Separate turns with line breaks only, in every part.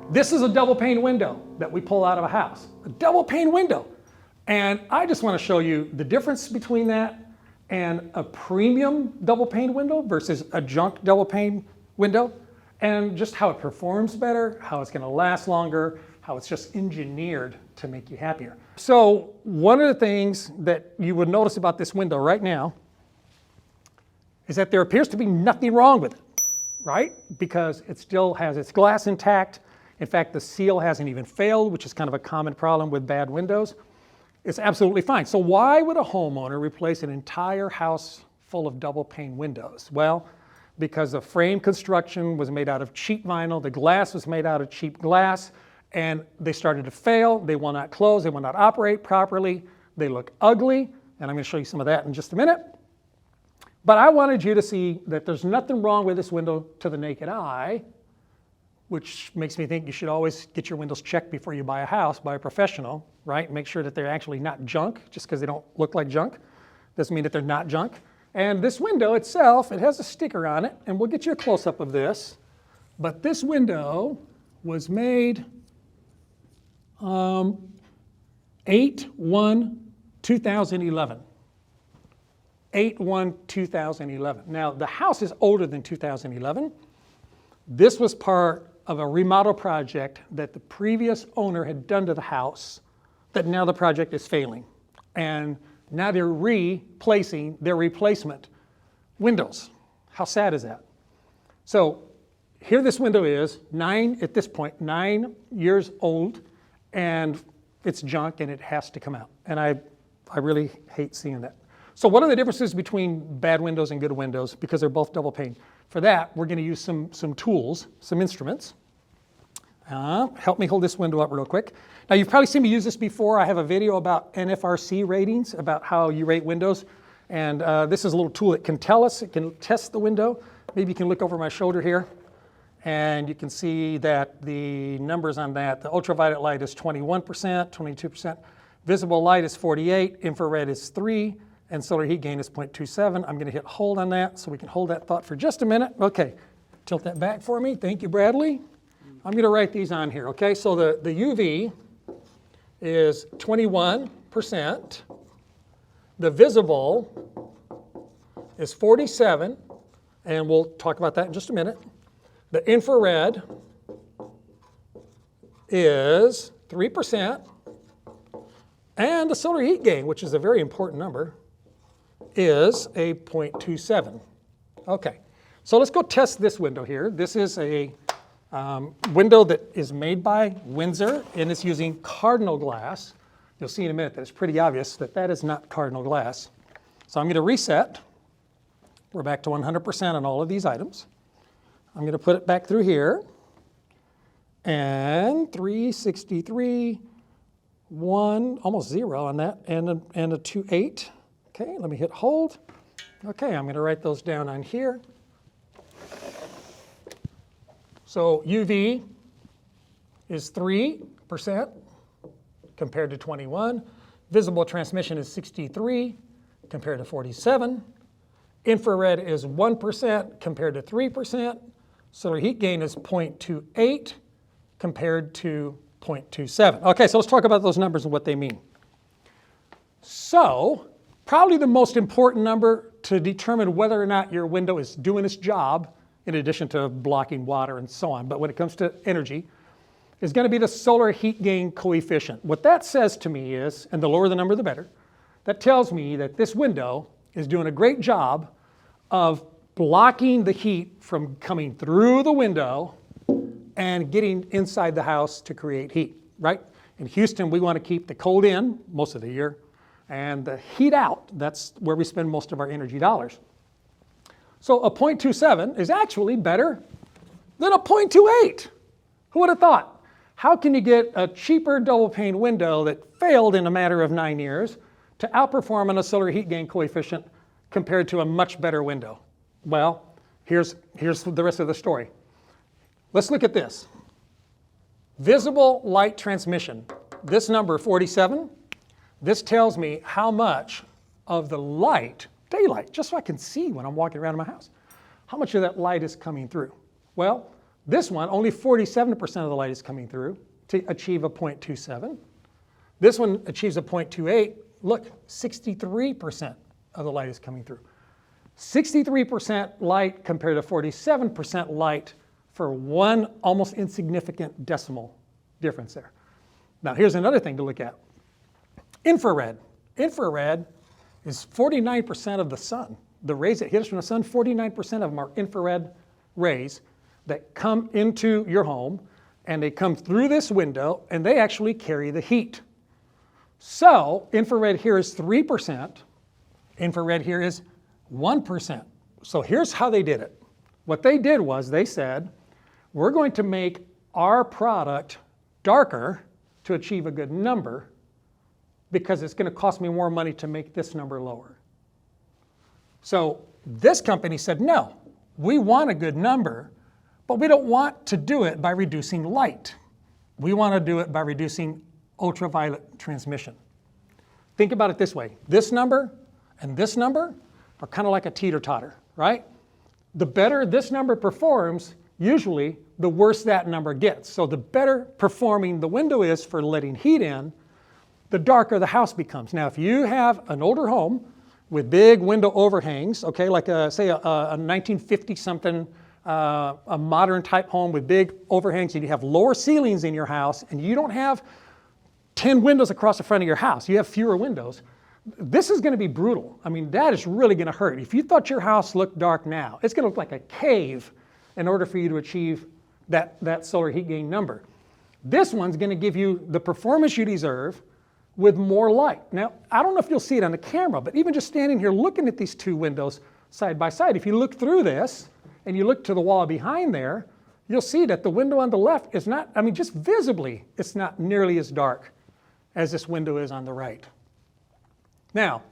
This is a double pane window that we pull out of a house. A double pane window. And I just want to show you the difference between that and a premium double pane window versus a junk double pane window, and just how it performs better, how it's going to last longer, how it's just engineered to make you happier. So one of the things that you would notice about this window right now is that there appears to be nothing wrong with it, right? Because it still has its glass intact. In fact, the seal hasn't even failed, which is kind of a common problem with bad windows. It's absolutely fine. So why would a homeowner replace an entire house full of double pane windows? Well, because the frame construction was made out of cheap vinyl, the glass was made out of cheap glass, and they started to fail. They will not close, they will not operate properly, they look ugly, and I'm going to show you some of that in just a minute. But I wanted you to see that there's nothing wrong with this window to the naked eye, which makes me think you should always get your windows checked before you buy a house by a professional, right? Make sure that they're actually not junk. Just because they don't look like junk doesn't mean that they're not junk. And this window itself, it has a sticker on it, and we'll get you a close-up of this. But this window was made 8/1/2011. 8/1/2011. Now, the house is older than 2011. This was part of a remodel project that the previous owner had done to the house, that now the project is failing. And now they're replacing their replacement windows. How sad is that? So here this window is, at this point, 9 years old, and it's junk and it has to come out. And I really hate seeing that. So what are the differences between bad windows and good windows? Because they're both double pane. For that, we're going to use some tools, some instruments. Help me hold this window up real quick. Now, you've probably seen me use this before. I have a video about NFRC ratings, about how you rate windows. And this is a little tool that can tell us, it can test the window. Maybe you can look over my shoulder here, and you can see that the numbers on that, the ultraviolet light is 21%, 22%. Visible light is 48, infrared is 3, and solar heat gain is 0.27. I'm going to hit hold on that so we can hold that thought for just a minute. Okay, tilt that back for me. Thank you, Bradley. I'm going to write these on here, okay? So the UV is 21%. The visible is 47, and we'll talk about that in just a minute. The infrared is 3%. And the solar heat gain, which is a very important number, is a 0.27. Okay, so let's go test this window here. This is a window that is made by Windsor, and it's using cardinal glass. You'll see in a minute that it's pretty obvious that that is not cardinal glass. So I'm going to reset. We're back to 100% on all of these items. I'm going to put it back through here. And 363, 1, almost 0 on that, and a 28. Okay, let me hit hold. Okay, I'm going to write those down on here. So UV is 3% compared to 21. Visible transmission is 63 compared to 47. Infrared is 1% compared to 3%. Solar heat gain is 0.28 compared to 0.27. Okay, so let's talk about those numbers and what they mean. So, probably the most important number to determine whether or not your window is doing its job, in addition to blocking water and so on, but when it comes to energy, is going to be the solar heat gain coefficient. What that says to me is, and the lower the number the better, that tells me that this window is doing a great job of blocking the heat from coming through the window and getting inside the house to create heat, right? In Houston, we want to keep the cold in most of the year and the heat out. That's where we spend most of our energy dollars. So a 0.27 is actually better than a 0.28. Who would have thought? How can you get a cheaper double pane window that failed in a matter of 9 years to outperform on a solar heat gain coefficient compared to a much better window? Well, here's the rest of the story. Let's look at this. Visible light transmission. This number, 47, this tells me how much of the light, daylight, just so I can see when I'm walking around in my house, how much of that light is coming through. Well, This one, only 47% of the light is coming through to achieve a 0.27. This one achieves a 0.28. Look, 63% of the light is coming through. 63% light compared to 47% light for one almost insignificant decimal difference there. Now here's another thing to look at. Infrared. Infrared is 49% of the sun. The rays that hit us from the sun, 49% of them are infrared rays that come into your home, and they come through this window and they actually carry the heat. So infrared here is 3%, infrared here is 1%. So here's how they did it. What they did was they said, we're going to make our product darker to achieve a good number because it's going to cost me more money to make this number lower. So this company said, no, we want a good number, but we don't want to do it by reducing light. We want to do it by reducing ultraviolet transmission. Think about it this way. This number and this number are kind of like a teeter-totter, right? The better this number performs, usually the worse that number gets. So the better performing the window is for letting heat in, the darker the house becomes. Now, if you have an older home with big window overhangs, okay, like say a 1950-something, a modern type home with big overhangs, and you have lower ceilings in your house, and you don't have 10 windows across the front of your house, you have fewer windows, this is going to be brutal. I mean, that is really going to hurt. If you thought your house looked dark now, it's going to look like a cave in order for you to achieve that solar heat gain number. This one's going to give you the performance you deserve with more light. Now, I don't know if you'll see it on the camera, but even just standing here looking at these two windows side by side, if you look through this and you look to the wall behind there, you'll see that the window on the left is not, I mean, just visibly, it's not nearly as dark as this window is on the right. Now,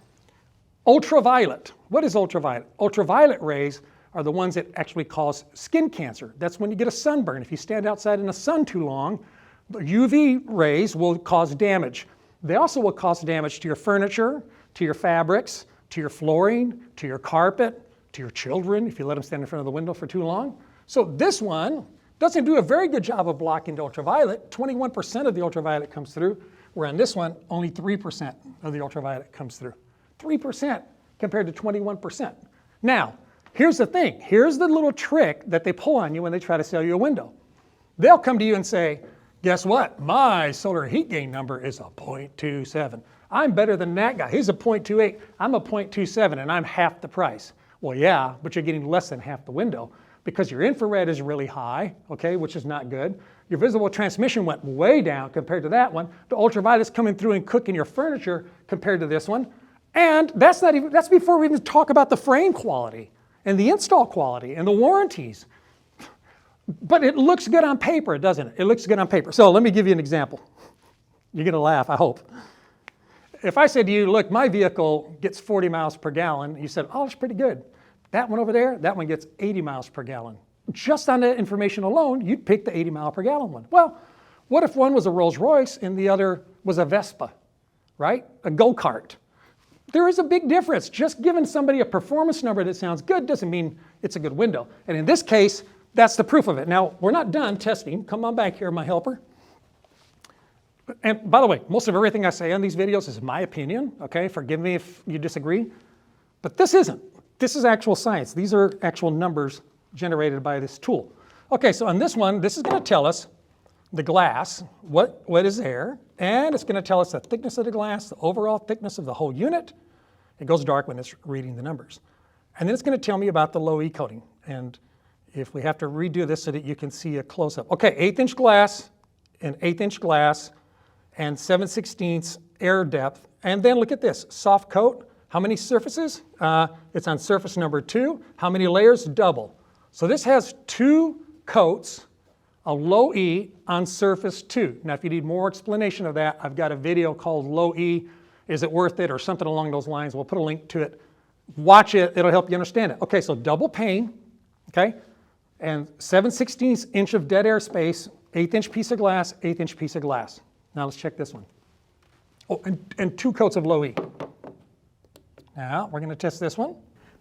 ultraviolet. What is ultraviolet? Ultraviolet rays are the ones that actually cause skin cancer. That's when you get a sunburn. If you stand outside in the sun too long, the UV rays will cause damage. They also will cause damage to your furniture, to your fabrics, to your flooring, to your carpet, to your children, if you let them stand in front of the window for too long. So this one doesn't do a very good job of blocking the ultraviolet. 21% of the ultraviolet comes through, where on this one, only 3% of the ultraviolet comes through. 3% compared to 21%. Now, here's the thing. Here's the little trick that they pull on you when they try to sell you a window. They'll come to you and say, guess what? My solar heat gain number is a 0.27. I'm better than that guy. He's a 0.28. I'm a 0.27, and I'm half the price. Well, yeah, but you're getting less than half the window because your infrared is really high, okay, which is not good. Your visible transmission went way down compared to that one. The ultraviolet's coming through and cooking your furniture compared to this one. And that's before we even talk about the frame quality and the install quality and the warranties. But it looks good on paper, doesn't it? It looks good on paper. So let me give you an example. You're going to laugh, I hope. If I said to you, look, my vehicle gets 40 miles per gallon, you said, oh, that's pretty good. That one over there, that one gets 80 miles per gallon. Just on that information alone, you'd pick the 80 mile per gallon one. Well, what if one was a Rolls Royce and the other was a Vespa, right? A go-kart. There is a big difference. Just giving somebody a performance number that sounds good doesn't mean it's a good window. And in this case, that's the proof of it. Now, we're not done testing. Come on back here, my helper. And by the way, most of everything I say on these videos is my opinion, okay? Forgive me if you disagree. But this isn't. This is actual science. These are actual numbers generated by this tool. Okay, so on this one, this is going to tell us the glass, what is there, and it's going to tell us the thickness of the glass, the overall thickness of the whole unit. It goes dark when it's reading the numbers. And then it's going to tell me about the low E coating. And if we have to redo this so that you can see a close-up. Okay, 1/8" glass, and 1/8" glass, and 7/16 air depth. And then look at this, soft coat. How many surfaces? It's on surface number 2. How many layers? Double. So this has 2 coats of low E on surface 2. Now, if you need more explanation of that, I've got a video called Low E, Is It Worth It? Or something along those lines. We'll put a link to it. Watch it. It'll help you understand it. Okay, so double pane, okay? And 7/16 inch of dead air space, 1/8" piece of glass, 1/8" piece of glass. Now let's check this one. Oh, and 2 coats of low E. Now we're going to test this one.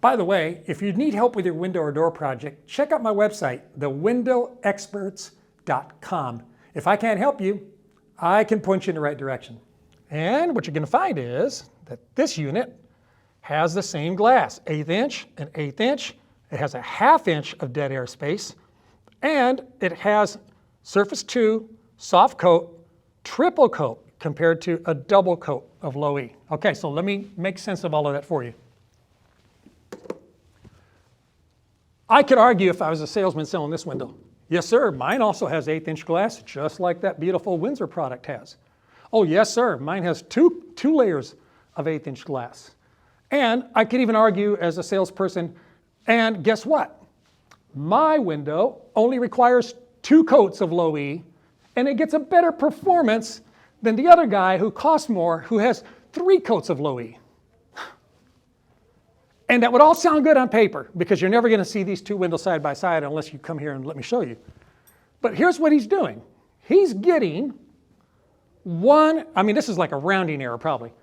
By the way, if you need help with your window or door project, check out my website, thewindowexperts.com. If I can't help you, I can point you in the right direction. And what you're going to find is that this unit has the same glass, 1/8 inch and 1/8 inch. It has a 1/2 inch of dead air space, and it has Surface 2 soft coat, triple coat compared to a double coat of low E. Okay, so let me make sense of all of that for you. I could argue if I was a salesman selling this window. Yes, sir, mine also has 1/8 inch glass, just like that beautiful Windsor product has. Oh, yes, sir, mine has two layers of 1/8 inch glass. And I could even argue as a salesperson, and guess what? My window only requires 2 coats of low E, and it gets a better performance than the other guy who costs more, who has 3 coats of low E. And that would all sound good on paper, because you're never going to see these two windows side by side unless you come here and let me show you. But here's what he's doing. He's getting this is like a rounding error probably.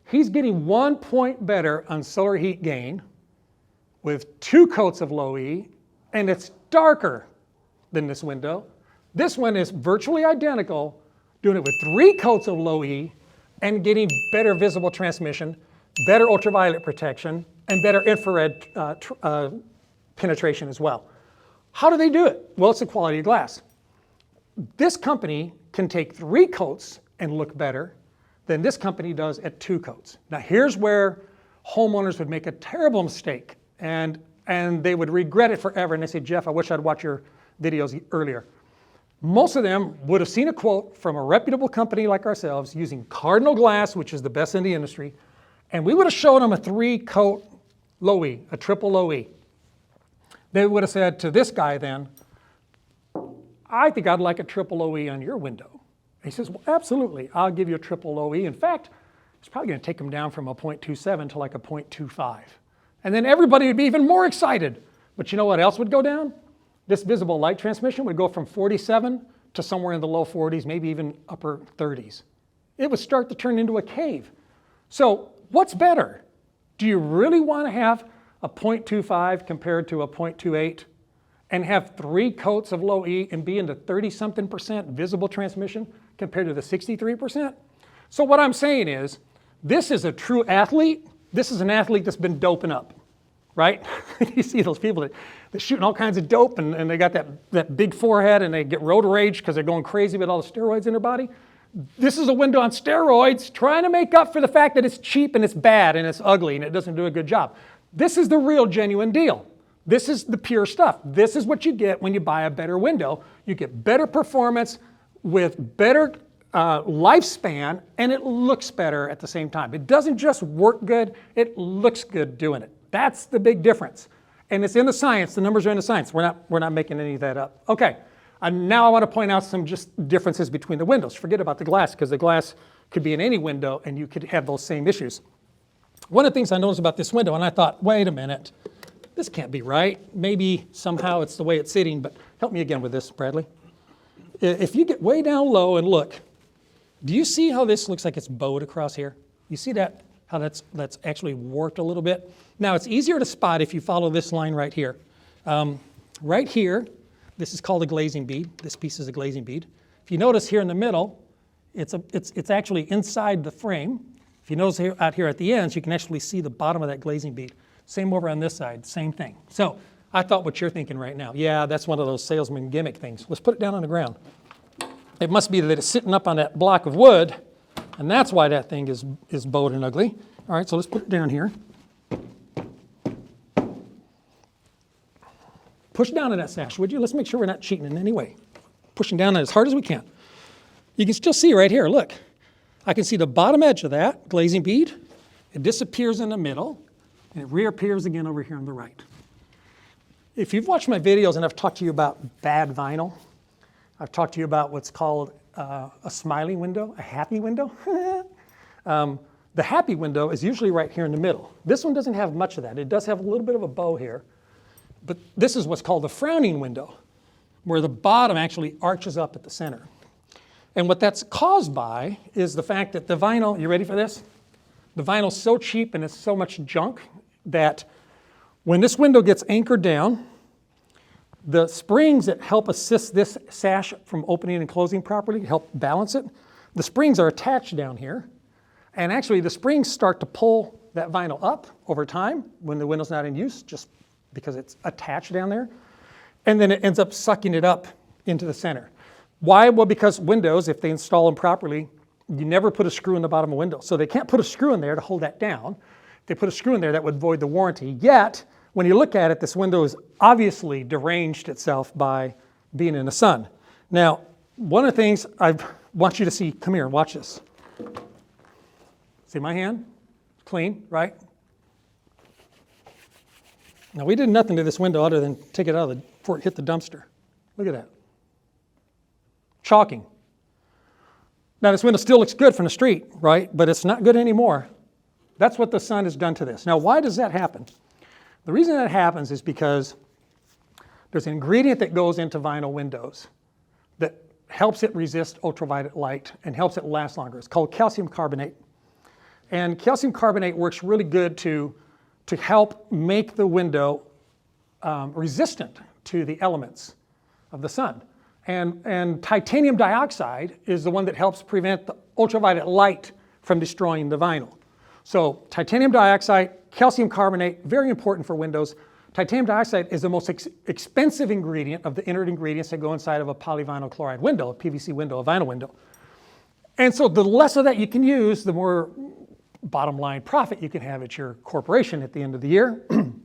He's getting 1 point better on solar heat gain with 2 coats of low E, and it's darker than this window. This one is virtually identical, doing it with 3 coats of low E and getting better visible transmission, better ultraviolet protection, and better infrared penetration as well. How do they do it? Well, it's the quality of glass. This company can take 3 coats and look better than this company does at 2 coats. Now here's where homeowners would make a terrible mistake, and they would regret it forever, and they say, Jeff, I wish I'd watched your videos earlier. Most of them would have seen a quote from a reputable company like ourselves using Cardinal glass, which is the best in the industry, and we would have showed them a 3-coat low E, a triple low E. They would have said to this guy then, I think I'd like a triple low E on your window. And he says, well, absolutely, I'll give you a triple low E. In fact, it's probably going to take them down from a 0.27 to like a 0.25. And then everybody would be even more excited. But you know what else would go down? This visible light transmission would go from 47 to somewhere in the low 40s, maybe even upper 30s. It would start to turn into a cave. So what's better? Do you really want to have a 0.25 compared to a 0.28 and have 3 coats of low E and be in the 30-something% visible transmission compared to the 63%? So what I'm saying is, this is a true athlete. This is an athlete that's been doping up, right? You see those people that shooting all kinds of dope and they got that big forehead and they get road rage because they're going crazy with all the steroids in their body. This is a window on steroids trying to make up for the fact that it's cheap and it's bad and it's ugly and it doesn't do a good job. This is the real genuine deal. This is the pure stuff. This is what you get when you buy a better window. You get better performance with better lifespan, and it looks better at the same time. It doesn't just work good, it looks good doing it. That's the big difference. And it's in the science, the numbers are in the science. We're not making any of that up. Okay, now I want to point out some just differences between the windows. Forget about the glass, because the glass could be in any window and you could have those same issues. One of the things I noticed about this window, and I thought, wait a minute, this can't be right. Maybe somehow it's the way it's sitting, but help me again with this, Bradley. If you get way down low and look, do you see how this looks like it's bowed across here? You see that, how that's actually warped a little bit? Now it's easier to spot if you follow this line right here. Right here, this is called a glazing bead. This piece is a glazing bead. If you notice here in the middle, it's actually inside the frame. If you notice here, out here at the ends, you can actually see the bottom of that glazing bead. Same over on this side, same thing. So I thought what you're thinking right now, yeah, that's one of those salesman gimmick things. Let's put it down on the ground. It must be that it's sitting up on that block of wood, and that's why that thing is bowed and ugly. All right, so let's put it down here. Push down on that sash, would you? Let's make sure we're not cheating in any way. Pushing down as hard as we can. You can still see right here, look. I can see the bottom edge of that glazing bead. It disappears in the middle, and it reappears again over here on the right. If you've watched my videos and I've talked to you about bad vinyl, I've talked to you about what's called a smiling window, a happy window. The happy window is usually right here in the middle. This one doesn't have much of that. It does have a little bit of a bow here, but this is what's called the frowning window, where the bottom actually arches up at the center. And what that's caused by is the fact that the vinyl, you ready for this? The vinyl's so cheap and it's so much junk that When this window gets anchored down, the springs that help assist this sash from opening and closing properly, help balance it, the springs are attached down here. And actually the springs start to pull that vinyl up over time when the window's not in use, just because it's attached down there. And then it ends up sucking it up into the center. Why? Well, because windows, if they install them properly, you never put a screw in the bottom of a window. So they can't put a screw in there to hold that down. If they put a screw in there, that would void the warranty. Yet, when you look at it, this window is obviously deranged itself by being in the sun. Now, one of the things I want you to see, come here, watch this. See my hand? Clean, right? Now, we did nothing to this window other than take it out before it hit the dumpster. Look at that. Chalking. Now, this window still looks good from the street, right? But it's not good anymore. That's what the sun has done to this. Now, why does that happen? The reason that happens is because there's an ingredient that goes into vinyl windows that helps it resist ultraviolet light and helps it last longer. It's called calcium carbonate. And calcium carbonate works really good to help make the window resistant to the elements of the sun. And titanium dioxide is the one that helps prevent the ultraviolet light from destroying the vinyl. So titanium dioxide, calcium carbonate, very important for windows. Titanium dioxide is the most expensive ingredient of the inert ingredients that go inside of a polyvinyl chloride window, a PVC window, a vinyl window. And so the less of that you can use, the more bottom line profit you can have at your corporation at the end of the year. And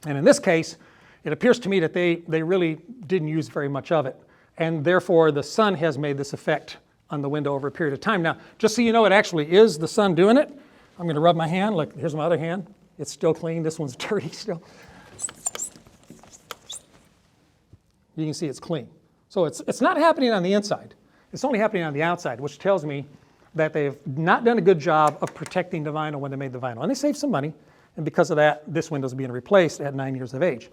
in this case, it appears to me that they really didn't use very much of it. And therefore, the sun has made this effect on the window over a period of time. Now, just so you know, it actually is the sun doing it. I'm going to rub my hand. Look, here's my other hand. It's still clean. This one's dirty still. You can see it's clean. So it's not happening on the inside. It's only happening on the outside, which tells me that they've not done a good job of protecting the vinyl when they made the vinyl. And they saved some money. And because of that, this window's being replaced at 9 years of age.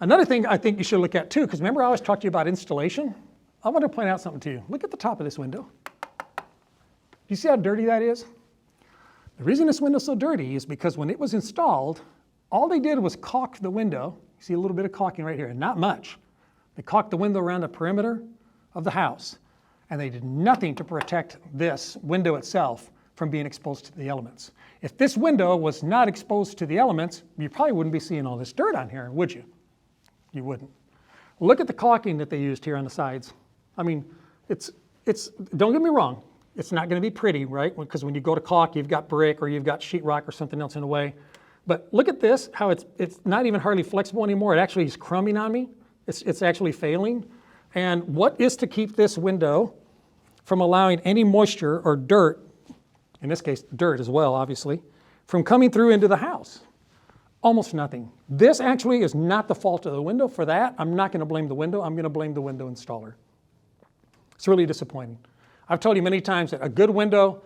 Another thing I think you should look at too, because remember I always talked to you about installation? I want to point out something to you. Look at the top of this window. Do you see how dirty that is? The reason this window's so dirty is because when it was installed, all they did was caulk the window. You see a little bit of caulking right here, and not much. They caulked the window around the perimeter of the house, and they did nothing to protect this window itself from being exposed to the elements. If this window was not exposed to the elements, you probably wouldn't be seeing all this dirt on here, would you? You wouldn't. Look at the caulking that they used here on the sides. I mean, don't get me wrong, it's not going to be pretty, right? Because when you go to caulk, you've got brick or you've got sheetrock or something else in the way. But look at this, how it's not even hardly flexible anymore. It actually is crumbing on me. It's actually failing. And what is to keep this window from allowing any moisture or dirt, in this case dirt as well, obviously, from coming through into the house? Almost nothing. This actually is not the fault of the window. For that, I'm not going to blame the window. I'm going to blame the window installer. It's really disappointing. I've told you many times that a good window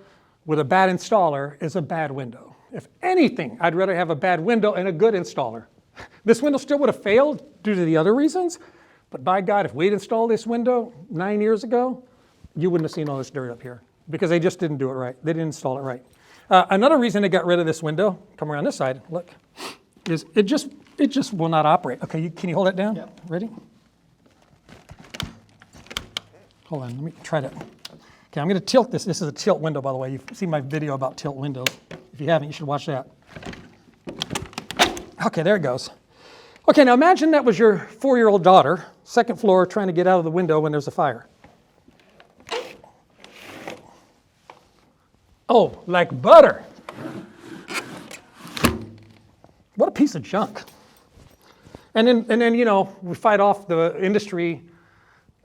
with a bad installer is a bad window. If anything, I'd rather have a bad window and a good installer. This window still would have failed due to the other reasons, but by God, if we'd installed this window 9 years ago, you wouldn't have seen all this dirt up here because they just didn't do it right. They didn't install it right. Another reason they got rid of this window, come around this side, look, is it just will not operate. Okay, can you hold that down? Yep. Ready? Hold on, let me try to. Okay, I'm going to tilt this. This is a tilt window, by the way. You've seen my video about tilt windows. If you haven't, you should watch that. Okay, there it goes. Okay, now imagine that was your 4-year-old daughter, second floor, trying to get out of the window when there's a fire. Oh, like butter. What a piece of junk. And then you know, we fight off the industry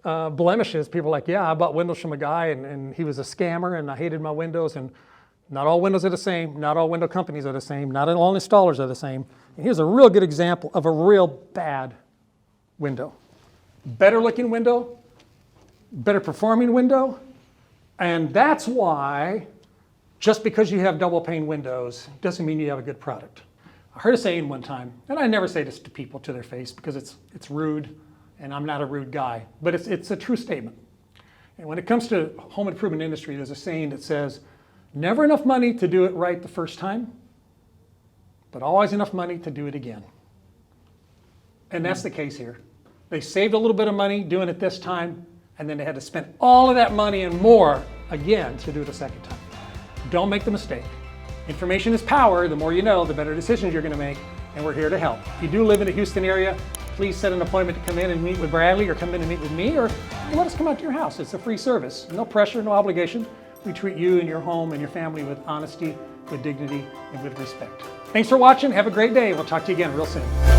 blemishes. People are like, yeah, I bought windows from a guy and he was a scammer and I hated my windows. And not all windows are the same. Not all window companies are the same. Not all installers are the same. And here's a real good example of a real bad window. Better looking window, better performing window. And that's why just because you have double pane windows doesn't mean you have a good product. I heard a saying one time, and I never say this to people to their face because it's rude, and I'm not a rude guy, but it's a true statement. And when it comes to home improvement industry, there's a saying that says, never enough money to do it right the first time, but always enough money to do it again. And that's the case here. They saved a little bit of money doing it this time, and then they had to spend all of that money and more again to do it a second time. Don't make the mistake. Information is power. The more you know, the better decisions you're going to make, and we're here to help. If you do live in the Houston area, please set an appointment to come in and meet with Bradley, or come in and meet with me, or let us come out to your house. It's a free service. No pressure, no obligation. We treat you and your home and your family with honesty, with dignity, and with respect. Thanks for watching. Have a great day. We'll talk to you again real soon.